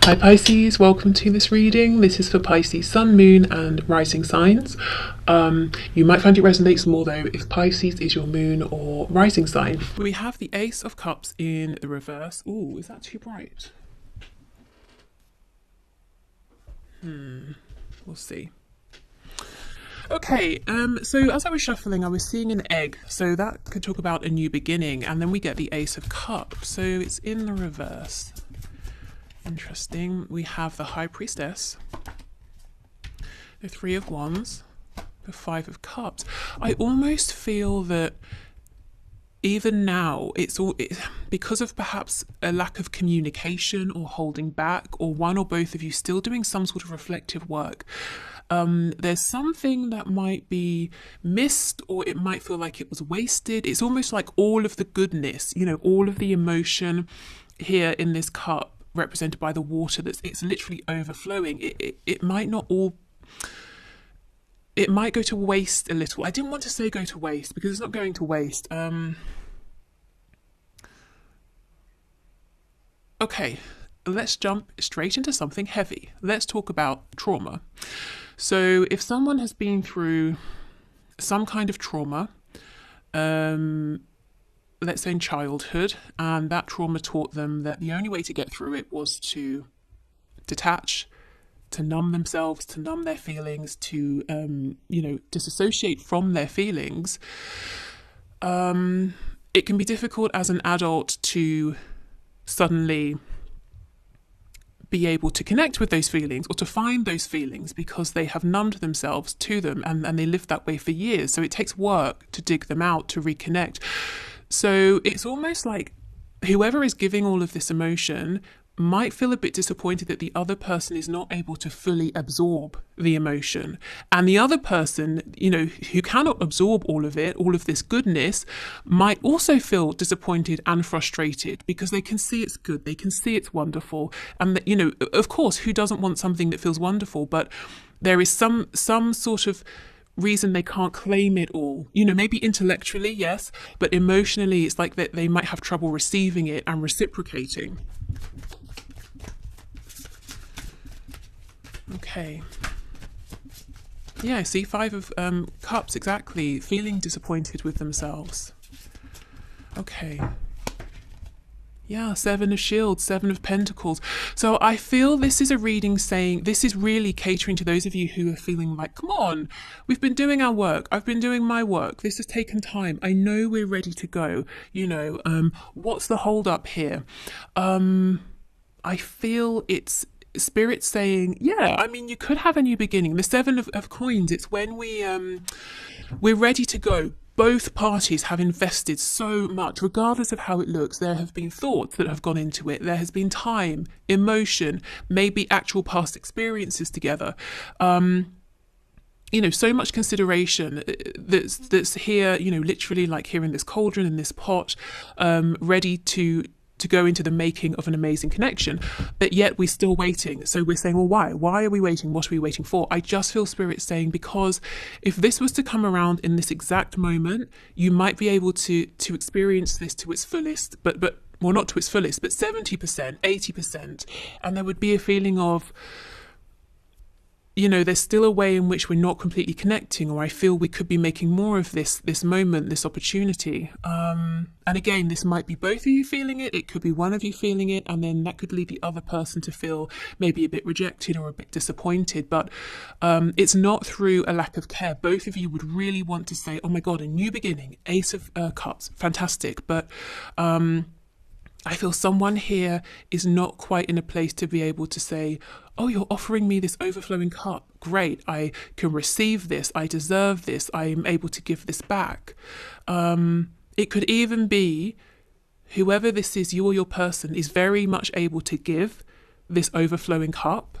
Hi Pisces, welcome to this reading. This is for Pisces Sun, Moon and Rising signs. You might find it resonates more though if Pisces is your moon or rising sign. We have the Ace of Cups in the reverse. Ooh, is that too bright? We'll see. Okay, so as I was shuffling, I was seeing an egg, so that could talk about a new beginning, and then we get the Ace of Cups, so it's in the reverse. Interesting. We have the High Priestess, the Three of Wands, the Five of Cups. I almost feel that even now it's because of perhaps a lack of communication or holding back, or one or both of you still doing some sort of reflective work. There's something that might be missed, or it might feel like it was wasted. It's almost like all of the goodness, all of the emotion here in this cup, represented by the water, it's literally overflowing. It might not all, it might go to waste a little. I didn't want to say go to waste because it's not going to waste. Okay, let's jump straight into something heavy. Let's talk about trauma. So if someone has been through some kind of trauma, let's say in childhood, and that trauma taught them that the only way to get through it was to detach, to numb themselves, to numb their feelings, to disassociate from their feelings. It can be difficult as an adult to suddenly be able to connect with those feelings or to find those feelings because they have numbed themselves to them, and they lived that way for years. So it takes work to dig them out, to reconnect. So it's almost like whoever is giving all of this emotion might feel a bit disappointed that the other person is not able to fully absorb the emotion. And the other person, who cannot absorb all of it, all of this goodness, might also feel disappointed and frustrated because they can see it's good, they can see it's wonderful. And that, of course, who doesn't want something that feels wonderful? But there is some sort of reason they can't claim it all. Maybe intellectually, yes, but emotionally it's like that they might have trouble receiving it and reciprocating. Okay. Yeah, see, Five of Cups, exactly. Feeling disappointed with themselves. Okay. Yeah, Seven of Shields, Seven of Pentacles. So I feel this is a reading saying, this is really catering to those of you who are feeling like, come on, we've been doing our work. I've been doing my work. This has taken time. I know we're ready to go. What's the hold up here? I feel it's Spirit saying, yeah, you could have a new beginning. The Seven of Coins, it's when we're ready to go. Both parties have invested so much, regardless of how it looks. There have been thoughts that have gone into it. There has been time, emotion, maybe actual past experiences together. So much consideration that's here, literally like here in this cauldron, in this pot, ready to go into the making of an amazing connection, but yet we're still waiting. So we're saying, well, why? Why are we waiting? What are we waiting for? I just feel Spirit saying, because if this was to come around in this exact moment, you might be able to experience this to its fullest, but well, not to its fullest, but 70%, 80%. And there would be a feeling of, there's still a way in which we're not completely connecting, or I feel we could be making more of this moment, this opportunity. And again, this might be both of you feeling it, it could be one of you feeling it, and then that could lead the other person to feel maybe a bit rejected or a bit disappointed. But it's not through a lack of care. Both of you would really want to say, oh my God, a new beginning, Ace of Cups, fantastic. But I feel someone here is not quite in a place to be able to say, oh, you're offering me this overflowing cup. Great, I can receive this. I deserve this. I am able to give this back. It could even be whoever this is, you or your person, is very much able to give this overflowing cup,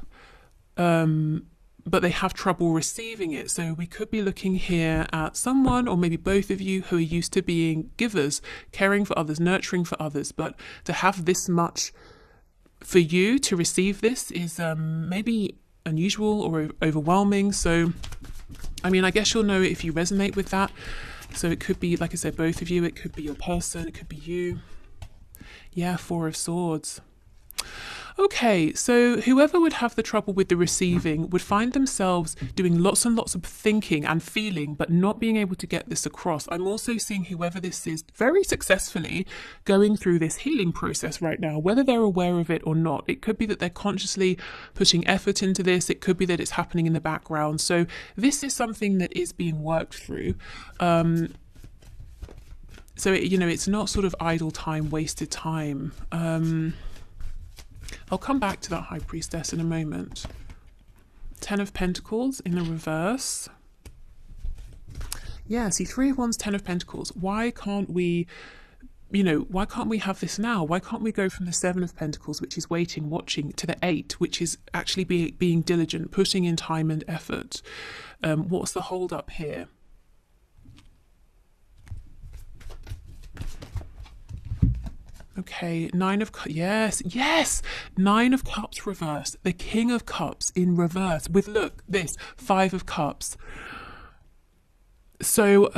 but they have trouble receiving it. So we could be looking here at someone, or maybe both of you, who are used to being givers, caring for others, nurturing for others, but to have this much for you to receive this is maybe unusual or overwhelming. So, I guess you'll know if you resonate with that. So it could be, like I said, both of you. It could be your person. It could be you. Yeah, Four of Swords. Okay, so whoever would have the trouble with the receiving would find themselves doing lots and lots of thinking and feeling, but not being able to get this across. I'm also seeing whoever this is very successfully going through this healing process right now, whether they're aware of it or not. It could be that they're consciously putting effort into this. It could be that it's happening in the background. So this is something that is being worked through. So, it's not sort of idle time, wasted time. I'll come back to that High Priestess in a moment. 10 of Pentacles in the reverse. Yeah, see, 3 of Wands, 10 of Pentacles. Why can't we, why can't we have this now? Why can't we go from the 7 of Pentacles, which is waiting, watching, to the 8, which is actually being diligent, putting in time and effort? What's the hold up here? Okay, 9 of Cups, yes, 9 of Cups reversed, the King of Cups in reverse with, look, this, 5 of Cups. So,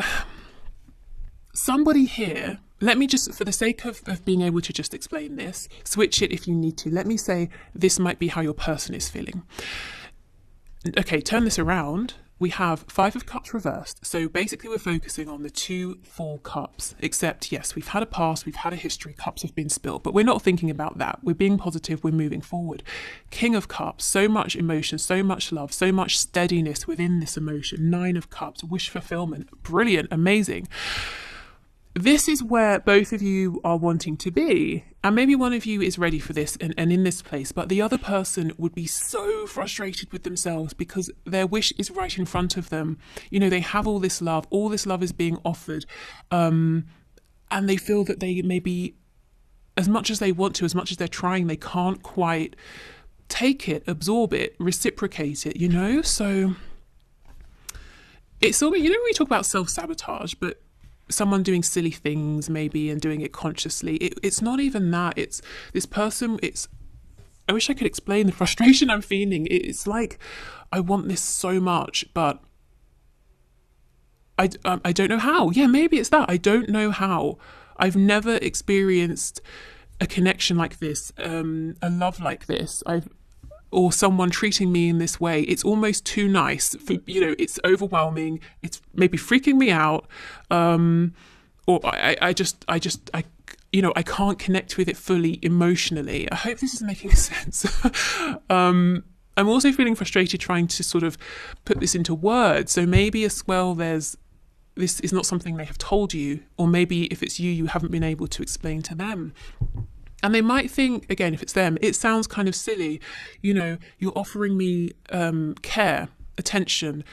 somebody here, let me just, for the sake of being able to just explain this, switch it if you need to. Let me say this might be how your person is feeling. Okay, turn this around. We have 5 of Cups reversed. So basically we're focusing on the 2 full cups, except yes, we've had a past, we've had a history, cups have been spilled, but we're not thinking about that. We're being positive, we're moving forward. King of Cups, so much emotion, so much love, so much steadiness within this emotion. 9 of Cups, wish fulfillment, brilliant, amazing. This is where both of you are wanting to be, and maybe one of you is ready for this and in this place, but the other person would be so frustrated with themselves because their wish is right in front of them. They have all this love is being offered, and they feel that they maybe, as much as they want to, as much as they're trying, they can't quite take it, absorb it, reciprocate it, So it's sort of, we talk about self-sabotage, but someone doing silly things maybe and doing it consciously. It's not even that. It's this person. I wish I could explain the frustration I'm feeling. It's like, I want this so much, but I don't know how. Yeah, maybe it's that. I don't know how. I've never experienced a connection like this, a love like this. Or someone treating me in this way. It's almost too nice. It's overwhelming. It's maybe freaking me out. Or I can't connect with it fully emotionally. I hope this is making sense. I'm also feeling frustrated trying to sort of put this into words. So maybe as well, this is not something they have told you, or maybe if it's you haven't been able to explain to them. And they might think, again, if it's them, it sounds kind of silly. You're offering me care, attention,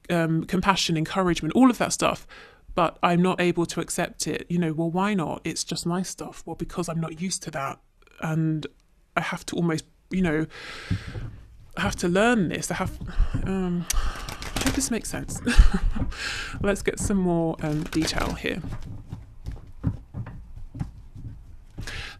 compassion, encouragement, all of that stuff, but I'm not able to accept it. Well, why not? It's just my stuff. Well, because I'm not used to that. And I have to almost, I have to learn this. I hope this makes sense. Let's get some more detail here.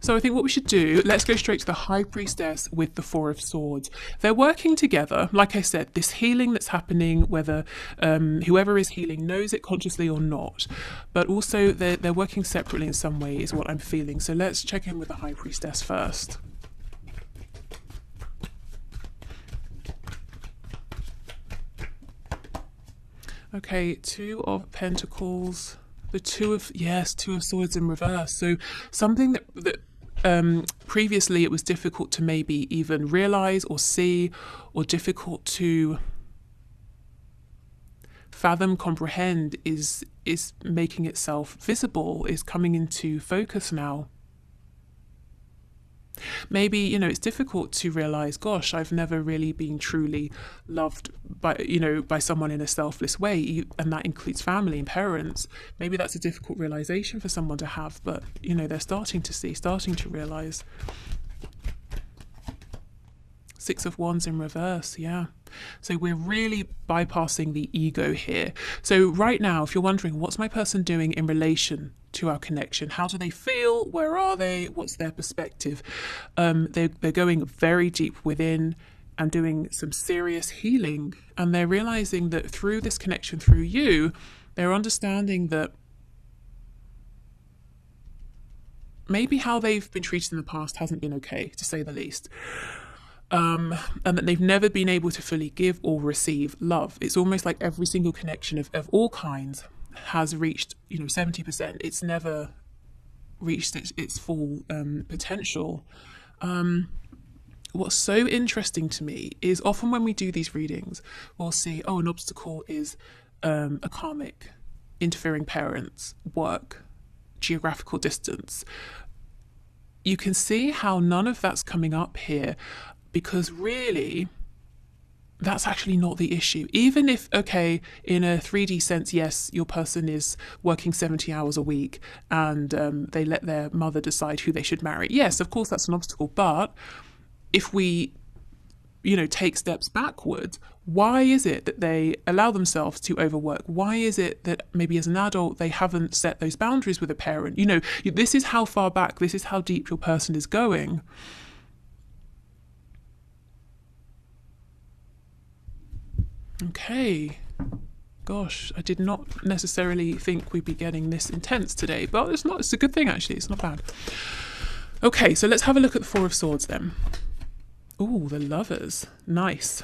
So I think what we should do, let's go straight to the High Priestess with the 4 of Swords. They're working together. Like I said, this healing that's happening, whether whoever is healing knows it consciously or not, but also they're working separately in some way is what I'm feeling. So let's check in with the High Priestess first. Okay, 2 of Pentacles. The 2 of Swords in reverse. So something that previously it was difficult to maybe even realize or see, or difficult to fathom, comprehend, is making itself visible, is coming into focus now. Maybe, it's difficult to realize, gosh, I've never really been truly loved by someone in a selfless way, and that includes family and parents. Maybe that's a difficult realization for someone to have, but, they're starting to realize. 6 of Wands in reverse, yeah. So we're really bypassing the ego here. So right now, if you're wondering, what's my person doing in relation to our connection? How do they feel? Where are they? What's their perspective? They're going very deep within and doing some serious healing. And they're realizing that through this connection, through you, they're understanding that maybe how they've been treated in the past hasn't been okay, to say the least. And that they've never been able to fully give or receive love. It's almost like every single connection of all kinds has reached, 70%. It's never reached its full potential. What's so interesting to me is often when we do these readings, we'll see, an obstacle is a karmic, interfering parents, work, geographical distance. You can see how none of that's coming up here, because really, that's actually not the issue. Even if, okay, in a 3D sense, yes, your person is working 70 hours a week and they let their mother decide who they should marry. Yes, of course, that's an obstacle. But if we, take steps backwards, why is it that they allow themselves to overwork? Why is it that maybe as an adult, they haven't set those boundaries with a parent? This is how far back, this is how deep your person is going. Okay, gosh, I did not necessarily think we'd be getting this intense today, but it's a good thing actually, it's not bad. Okay, so let's have a look at the Four of Swords then. Oh, the Lovers, nice.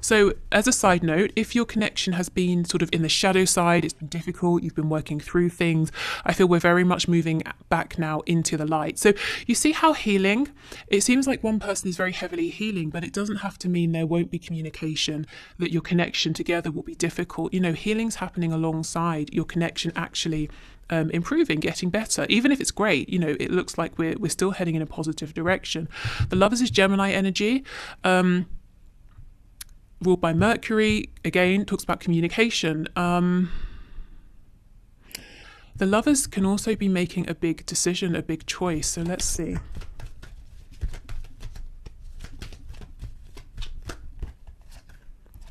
So as a side note, if your connection has been sort of in the shadow side, it's been difficult, you've been working through things, I feel we're very much moving back now into the light. So you see how healing, it seems like one person is very heavily healing, but it doesn't have to mean there won't be communication, that your connection together will be difficult. Healing's happening alongside your connection actually improving, getting better. Even if it's great, it looks like we're still heading in a positive direction. The Lovers is Gemini energy. Ruled by Mercury, again, talks about communication. The Lovers can also be making a big decision, a big choice. So let's see.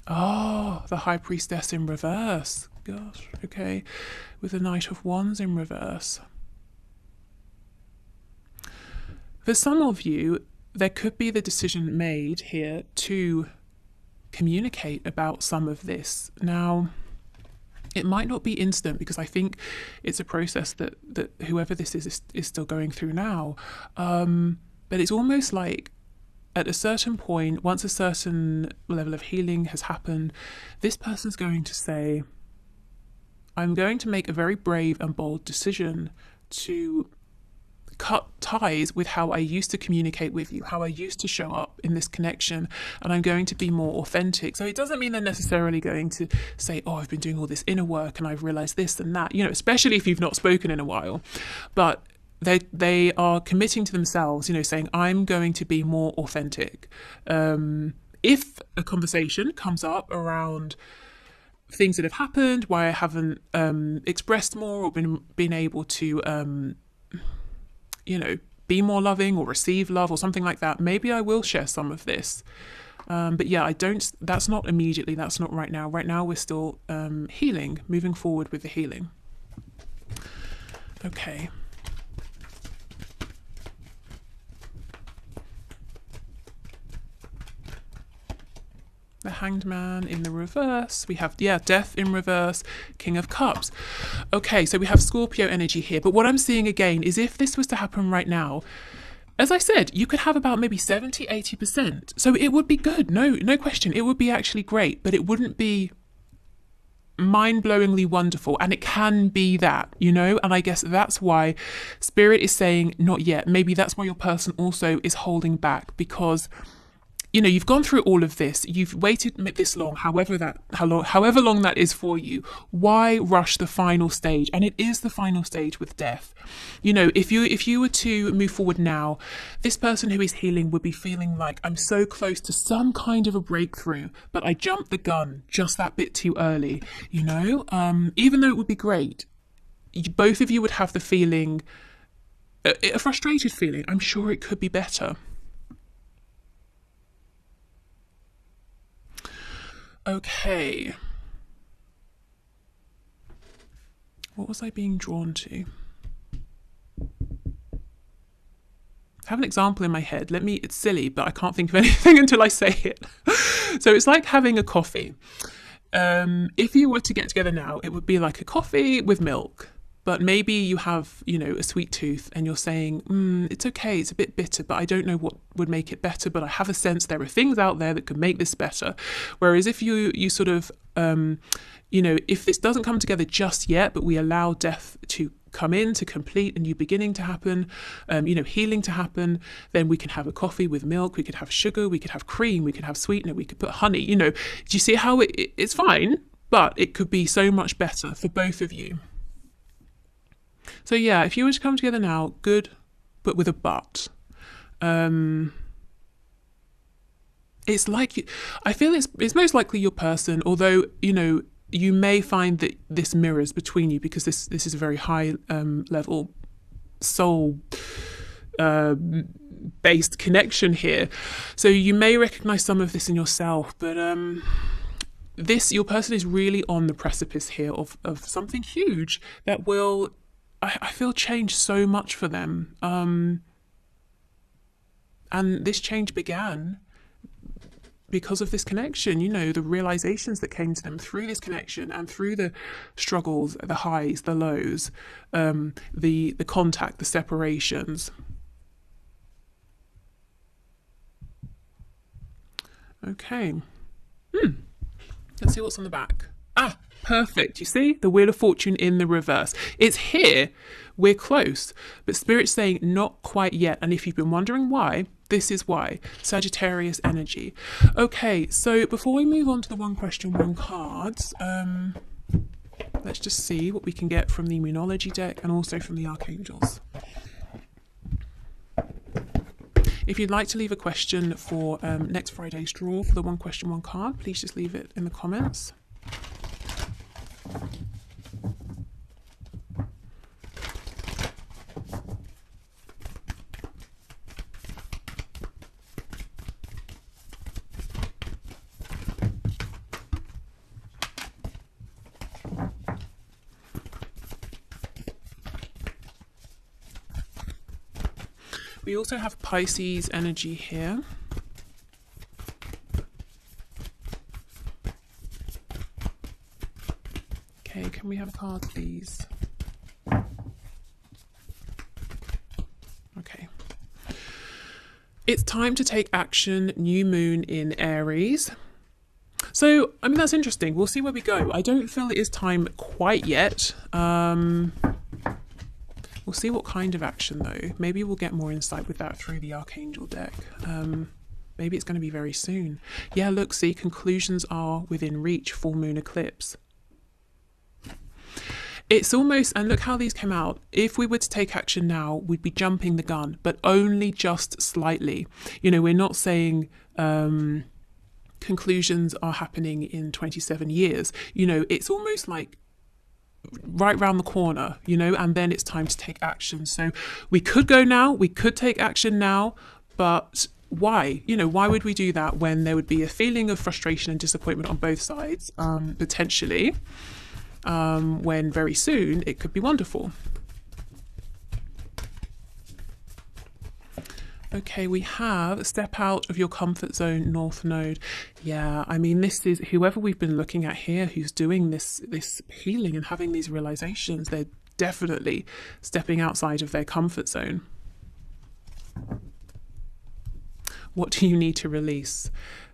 Oh, the High Priestess in reverse. Gosh, okay. With the Knight of Wands in reverse. For some of you, there could be the decision made here to communicate about some of this. Now, it might not be instant, because I think it's a process that whoever this is still going through now. But it's almost like at a certain point, once a certain level of healing has happened, this person's going to say, I'm going to make a very brave and bold decision to cut ties with how I used to communicate with you, how I used to show up in this connection, and I'm going to be more authentic. So it doesn't mean they're necessarily going to say, I've been doing all this inner work and I've realized this and that, especially if you've not spoken in a while. But they are committing to themselves, saying, I'm going to be more authentic. If a conversation comes up around things that have happened, why I haven't expressed more or been able to be more loving or receive love or something like that, maybe I will share some of this. But yeah, that's not immediately, that's not right now. Right now we're still healing, moving forward with the healing. Okay. The Hanged Man in the reverse. We have, Death in reverse, King of Cups. Okay, so we have Scorpio energy here. But what I'm seeing again is if this was to happen right now, as I said, you could have about maybe 70, 80%. So it would be good. No question. It would be actually great, but it wouldn't be mind-blowingly wonderful. And it can be that, and I guess that's why Spirit is saying not yet. Maybe that's why your person also is holding back, because you've gone through all of this. You've waited this long, however long that is for you. Why rush the final stage? And it is the final stage with death. If you were to move forward now, this person who is healing would be feeling like, I'm so close to some kind of a breakthrough, but I jumped the gun just that bit too early. Even though it would be great, both of you would have the feeling, a frustrated feeling. I'm sure it could be better. Okay. What was I being drawn to? I have an example in my head. It's silly, but I can't think of anything until I say it. So it's like having a coffee. If you were to get together now, it would be like a coffee with milk. but maybe you have, you know, a sweet tooth and you're saying, it's okay, it's a bit bitter, but I don't know what would make it better, but I have a sense there are things out there that could make this better. Whereas if you sort of, you know, if this doesn't come together just yet, but we allow death to come in, to complete a new beginning to happen, you know, healing to happen, then we can have a coffee with milk, we could have sugar, we could have cream, we could have sweetener, we could put honey, you know. Do you see how it's fine, but it could be so much better for both of you. So yeah, if you were to come together now, good, but with a but. It's like, I feel it's most likely your person, although, you know, you may find that this mirrors between you because this is a very high level soul based connection here. So you may recognize some of this in yourself, but your person is really on the precipice here of something huge that will, I feel, change so much for them. And this change began because of this connection, you know, the realizations that came to them through this connection and through the struggles, the highs, the lows, the contact, the separations. Okay. Let's see what's on the back. Ah, perfect. You see the Wheel of Fortune in the reverse. It's here. We're close, but Spirit's saying not quite yet. And if you've been wondering why, this is why. Sagittarius energy. Okay, so before we move on to the one question, one cards, let's just see what we can get from the Immunology deck and also from the Archangels. If you'd like to leave a question for next Friday's draw for the one question, one card, please just leave it in the comments. We also have Pisces energy here. Okay, can we have a card, please? Okay. It's time to take action, new moon in Aries. So, I mean, that's interesting. We'll see where we go. I don't feel it is time quite yet. We'll see what kind of action, though. Maybe we'll get more insight with that through the Archangel deck. Maybe it's going to be very soon. Yeah, look, see, conclusions are within reach, full moon eclipse. It's almost, and look how these came out. If we were to take action now, we'd be jumping the gun, but only just slightly. You know, we're not saying conclusions are happening in 27 years. You know, it's almost like right round the corner, you know, and then it's time to take action. So we could go now, we could take action now, but why? You know, why would we do that when there would be a feeling of frustration and disappointment on both sides, potentially, when very soon it could be wonderful. Okay, we have step out of your comfort zone, North Node. Yeah, I mean, this is whoever we've been looking at here who's doing this healing and having these realizations. They're definitely stepping outside of their comfort zone. What do you need to release?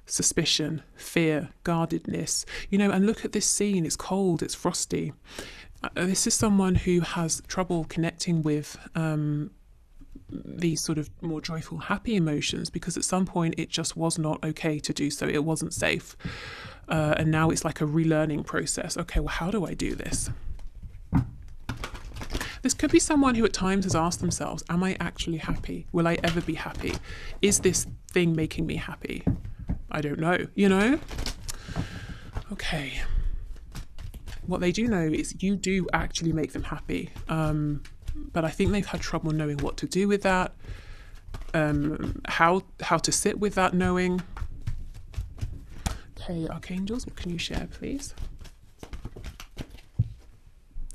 Suspicion, fear, guardedness. You know, and look at this scene. It's cold, it's frosty. This is someone who has trouble connecting with these sort of more joyful, happy emotions, because at some point it just was not okay to do so. It wasn't safe. And now it's like a relearning process. Okay, well, how do I do this? This could be someone who at times has asked themselves, am I actually happy? Will I ever be happy? Is this thing making me happy? I don't know, you know? Okay. What they do know is you do actually make them happy. But I think they've had trouble knowing what to do with that, how to sit with that knowing. Okay, Archangels, what can you share, please?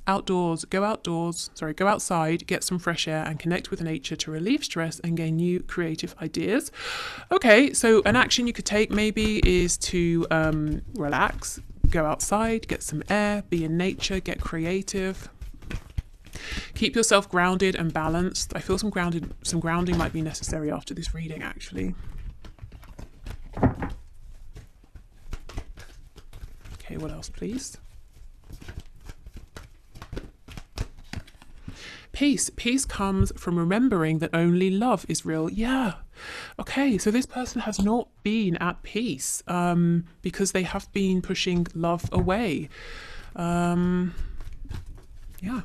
Outdoors, go outside, get some fresh air and connect with nature to relieve stress and gain new creative ideas. Okay, so an action you could take maybe is to relax, go outside, get some air, be in nature, get creative. Keep yourself grounded and balanced. I feel some grounding might be necessary after this reading, actually. Okay, what else, please? Peace. Peace comes from remembering that only love is real. Yeah. Okay, so this person has not been at peace because they have been pushing love away. Yeah,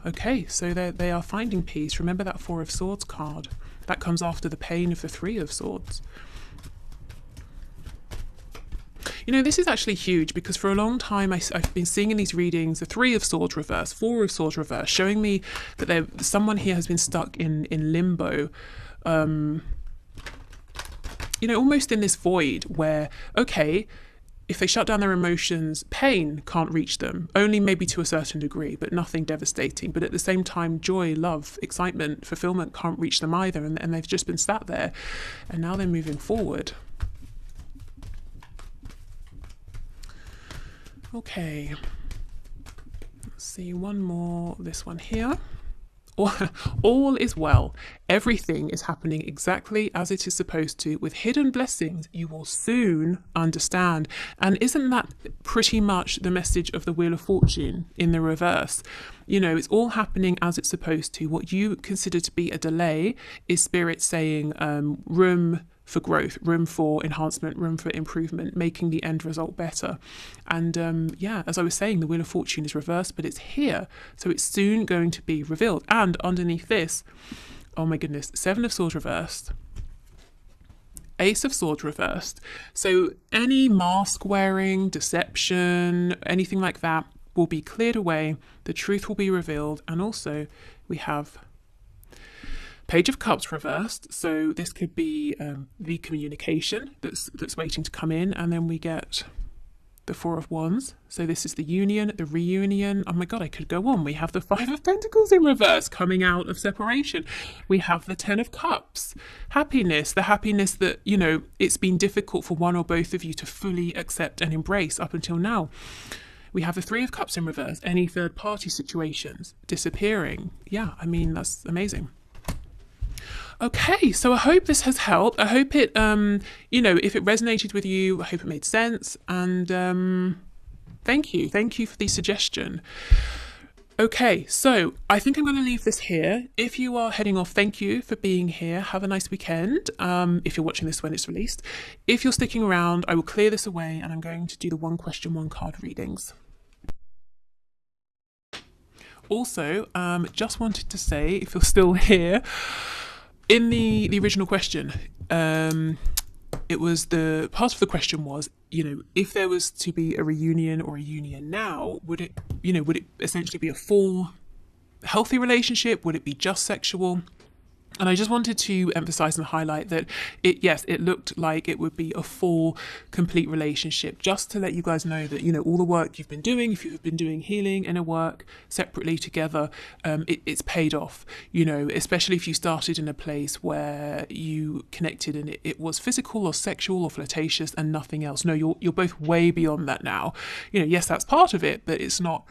okay, so they are finding peace. Remember that Four of Swords card. That comes after the pain of the Three of Swords. You know, this is actually huge because for a long time I've been seeing in these readings the Three of Swords reverse, Four of Swords reverse, showing me that someone here has been stuck in limbo. You know, almost in this void where, okay, if they shut down their emotions, pain can't reach them, only maybe to a certain degree, but nothing devastating. But at the same time, joy, love, excitement, fulfillment can't reach them either. And they've just been sat there and now they're moving forward. Okay, let's see one more, this one here. All is well. Everything is happening exactly as it is supposed to. With hidden blessings, you will soon understand. And isn't that pretty much the message of the Wheel of Fortune in the reverse? You know, it's all happening as it's supposed to. What you consider to be a delay is Spirit saying room for growth, room for enhancement, room for improvement, making the end result better. And yeah, as I was saying, the Wheel of Fortune is reversed, but it's here. So it's soon going to be revealed. And underneath this, oh my goodness, Seven of Swords reversed, Ace of Swords reversed. So any mask wearing, deception, anything like that will be cleared away. The truth will be revealed. And also we have Page of Cups reversed, so this could be the communication that's waiting to come in, and then we get the Four of Wands. So this is the union, the reunion. Oh my God, I could go on. We have the Five of Pentacles in reverse coming out of separation. We have the Ten of Cups, happiness, the happiness that, you know, it's been difficult for one or both of you to fully accept and embrace up until now. We have the Three of Cups in reverse, any third party situations disappearing. Yeah, I mean, that's amazing. Okay, so I hope this has helped. I hope it, you know, if it resonated with you, I hope it made sense. And thank you for the suggestion. Okay, so I think I'm going to leave this here. If you are heading off, thank you for being here. Have a nice weekend. If you're watching this when it's released. If you're sticking around, I will clear this away and I'm going to do the one question, one card readings. Also, just wanted to say, if you're still here, in the original question, it was the part of the question was, you know, if there was to be a reunion or a union now, would it essentially be a full healthy relationship? Would it be just sexual? And I just wanted to emphasize and highlight that it looked like it would be a full, complete relationship, just to let you guys know that, you know, all the work you've been doing, if you've been doing healing, inner work separately together, it's paid off, you know, especially if you started in a place where you connected and it was physical or sexual or flirtatious and nothing else. No, you're both way beyond that now. You know, yes, that's part of it, but it's not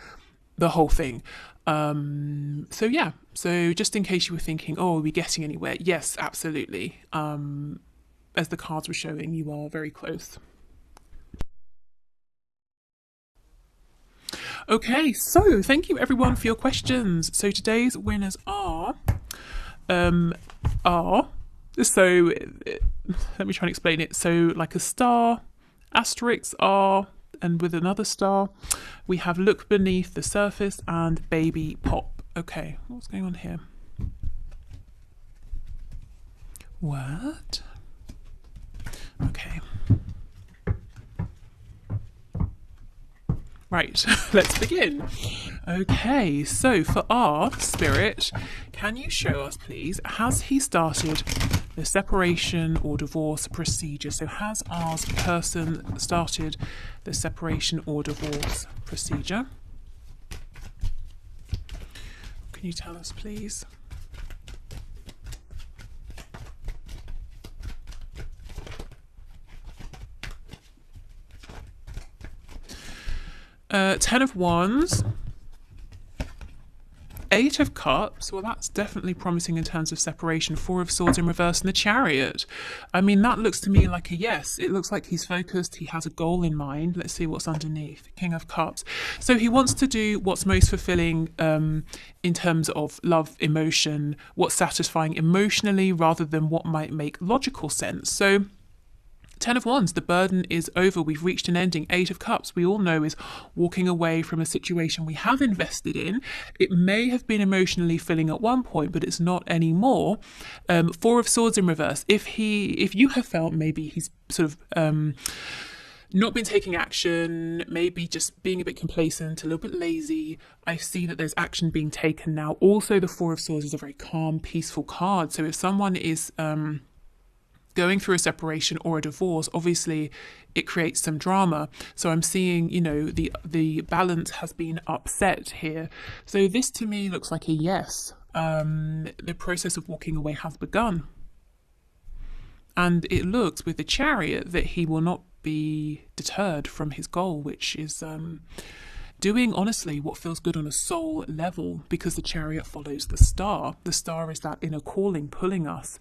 the whole thing. So yeah, so just in case you were thinking, oh, are we getting anywhere? Yes, absolutely. As the cards were showing, you are very close. Okay, so thank you everyone for your questions. So today's winners are so let me try and explain it. So like a star, asterisks are, and with another star, we have Look Beneath the Surface and Baby Pop. Okay, what's going on here? What? Okay. Right, let's begin. Okay, so for our Spirit, can you show us, please, has he started the separation or divorce procedure? So has our person started the separation or divorce procedure? Can you tell us, please? Ten of Wands, Eight of Cups, well, that's definitely promising in terms of separation. Four of Swords in reverse and the Chariot. I mean, that looks to me like a yes. It looks like he's focused. He has a goal in mind. Let's see what's underneath. King of Cups. So he wants to do what's most fulfilling in terms of love, emotion, what's satisfying emotionally rather than what might make logical sense. So Ten of Wands, the burden is over. We've reached an ending. Eight of Cups, we all know, is walking away from a situation we have invested in. It may have been emotionally filling at one point, but it's not anymore. Four of Swords in reverse. If you have felt maybe he's sort of not been taking action, maybe just being a bit complacent, a little bit lazy, I see that there's action being taken now. Also, the Four of Swords is a very calm, peaceful card. So if someone is going through a separation or a divorce, obviously it creates some drama. So I'm seeing, the balance has been upset here. So this to me looks like a yes. The process of walking away has begun. And it looks with the Chariot that he will not be deterred from his goal, which is doing honestly what feels good on a soul level, because the Chariot follows the star. The star is that inner calling pulling us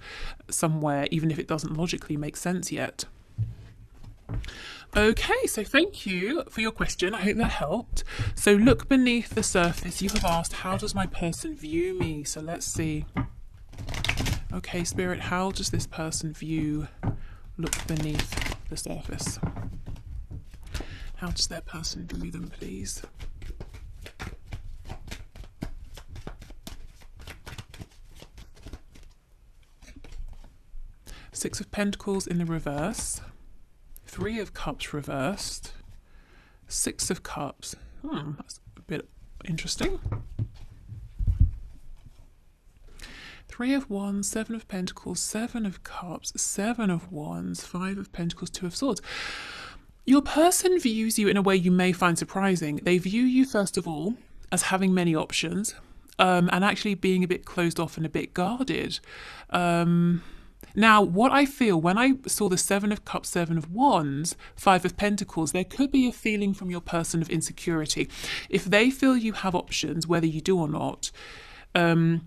somewhere, even if it doesn't logically make sense yet. Okay, so thank you for your question. I hope that helped. So look beneath the surface. You have asked, how does my person view me? So let's see. Okay, Spirit, how does this person look beneath the surface? How does their person view them, please? Six of Pentacles in the reverse. Three of Cups reversed. Six of Cups. That's a bit interesting. Three of Wands, Seven of Pentacles, Seven of Cups, Seven of Wands, Five of Pentacles, Two of Swords. Your person views you in a way you may find surprising. They view you, first of all, as having many options, and actually being a bit closed off and a bit guarded. Now, what I feel when I saw the Seven of Cups, Seven of Wands, Five of Pentacles, there could be a feeling from your person of insecurity. If they feel you have options, whether you do or not, and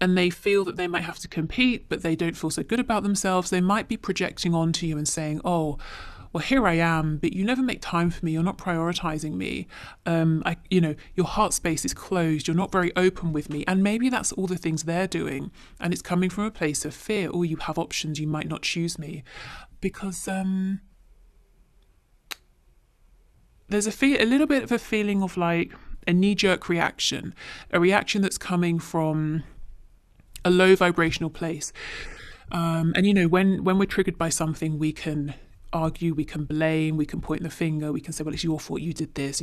they feel that they might have to compete, but they don't feel so good about themselves, they might be projecting onto you and saying, oh, well, here I am, but you never make time for me. You're not prioritizing me. Your heart space is closed. You're not very open with me. And maybe that's all the things they're doing. And it's coming from a place of fear. Oh, you have options. You might not choose me. Because there's a little bit of a feeling of like a knee-jerk reaction, a reaction that's coming from a low vibrational place. When we're triggered by something, we can argue, we can blame, we can point the finger, we can say, well, it's your fault, you did this,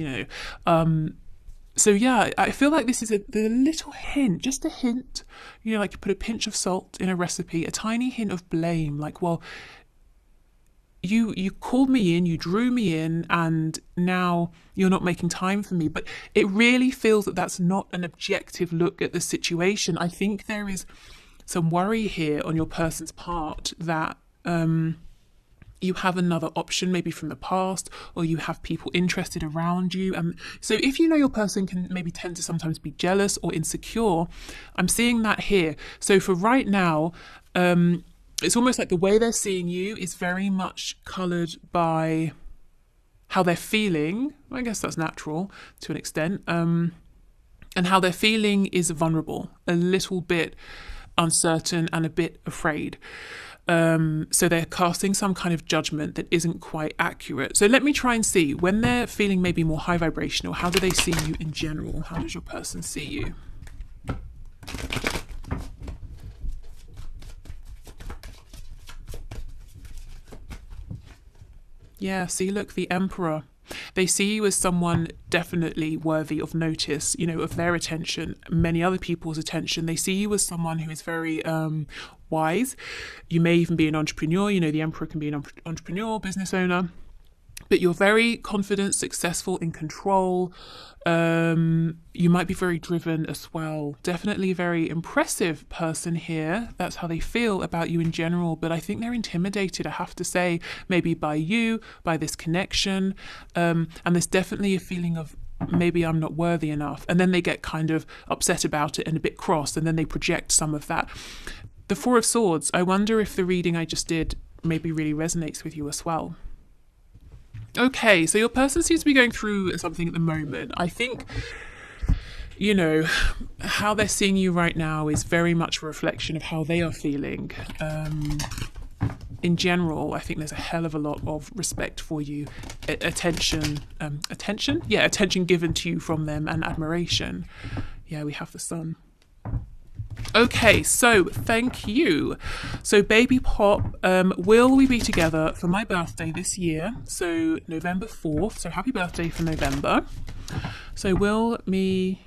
So yeah, I feel like this is a little hint, just a hint, like you put a pinch of salt in a recipe, a tiny hint of blame, like, well, you called me in, you drew me in, and now you're not making time for me. But it really feels that that's not an objective look at the situation. I think there is some worry here on your person's part that you have another option, maybe from the past, or you have people interested around you. So if your person can maybe tend to sometimes be jealous or insecure, I'm seeing that here. So for right now, it's almost like the way they're seeing you is very much coloured by how they're feeling. I guess that's natural to an extent. And how they're feeling is vulnerable, a little bit uncertain and a bit afraid. So they're casting some kind of judgment that isn't quite accurate. So let me try and see, when they're feeling maybe more high vibrational, how do they see you in general? How does your person see you? Yeah, see, look, the Emperor. They see you as someone definitely worthy of notice, of their attention, many other people's attention. They see you as someone who is very wise. You may even be an entrepreneur. The Emperor can be an entrepreneur, business owner. But you're very confident, successful, in control. You might be very driven as well. Definitely a very impressive person here. That's how they feel about you in general. But I think they're intimidated, I have to say, maybe by you, by this connection. And there's definitely a feeling of maybe I'm not worthy enough. And then they get kind of upset about it and a bit cross, and then they project some of that. The Four of Swords, I wonder if the reading I just did maybe really resonates with you as well. Okay, so your person seems to be going through something at the moment. I think, you know, how they're seeing you right now is very much a reflection of how they are feeling. In general, I think there's a hell of a lot of respect for you, attention given to you from them, and admiration. Yeah, we have the Sun. Okay, so thank you. So Baby Pop, will we be together for my birthday this year? So November 4th. So happy birthday for November. So will we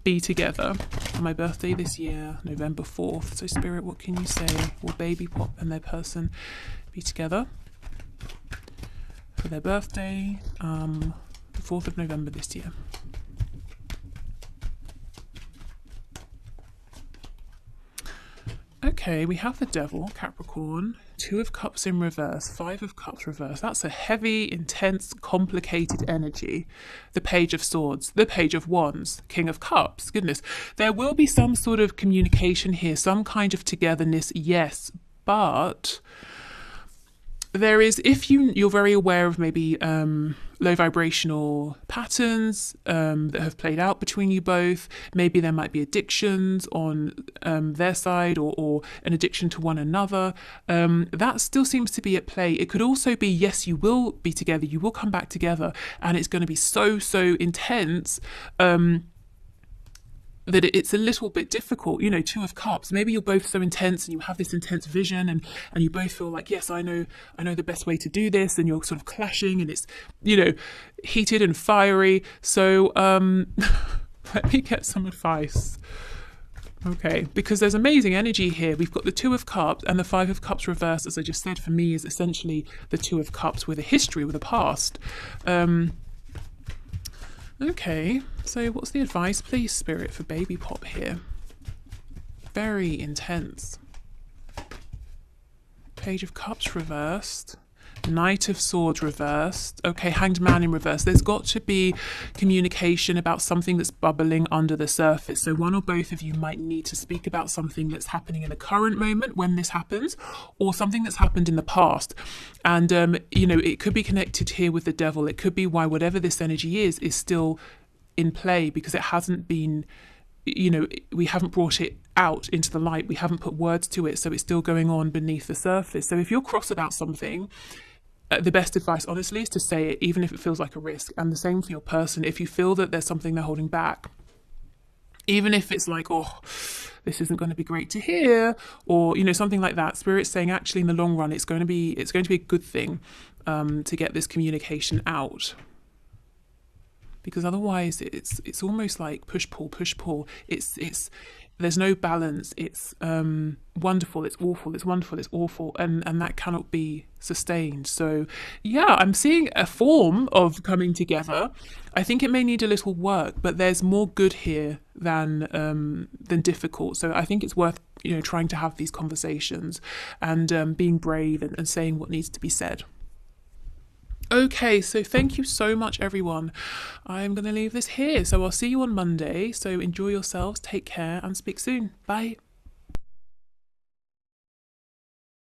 be together for my birthday this year, November 4th? So Spirit, what can you say? Will Baby Pop and their person be together for their birthday, the 4th of November this year? Okay, we have the Devil, Capricorn, 2 of Cups in reverse, 5 of Cups reverse. That's a heavy, intense, complicated energy. The Page of Swords, the Page of Wands, King of Cups. Goodness, there will be some sort of communication here, some kind of togetherness, yes, but there is, if you're very aware of maybe low vibrational patterns that have played out between you both, maybe there might be addictions on their side, or an addiction to one another, that still seems to be at play. It could also be, yes, you will be together, you will come back together, and it's going to be so intense that it's a little bit difficult. 2 of Cups, maybe you're both so intense and you have this intense vision, and you both feel like, yes, I know the best way to do this, and you're sort of clashing, and it's heated and fiery. So let me get some advice. Okay, because there's amazing energy here. We've got the 2 of Cups and the 5 of Cups reversed, as I just said, for me is essentially the 2 of Cups with a history, with a past. Okay, so what's the advice, please, Spirit, for Baby Pop here? Very intense. Page of Cups reversed. Knight of Swords reversed. Okay, Hanged Man in reverse. There's got to be communication about something that's bubbling under the surface. So one or both of you might need to speak about something that's happening in the current moment when this happens, or something that's happened in the past. And, it could be connected here with the Devil. It could be why whatever this energy is still in play, because it hasn't been, we haven't brought it out into the light. We haven't put words to it. So it's still going on beneath the surface. So if you're cross about something, the best advice, honestly, is to say it, even if it feels like a risk. And the same for your person. If you feel that there's something they're holding back, even if it's like, oh, this isn't going to be great to hear, or something like that, Spirit's saying actually in the long run it's going to be a good thing to get this communication out. Because otherwise it's almost like push pull. It's there's no balance. It's wonderful, it's awful, it's wonderful, it's awful, and that cannot be sustained. So yeah, I'm seeing a form of coming together. I think it may need a little work, but there's more good here than difficult. So I think it's worth trying to have these conversations and being brave and saying what needs to be said. Okay, so thank you so much, everyone. I'm going to leave this here. So I'll see you on Monday. So enjoy yourselves, take care, and speak soon. Bye.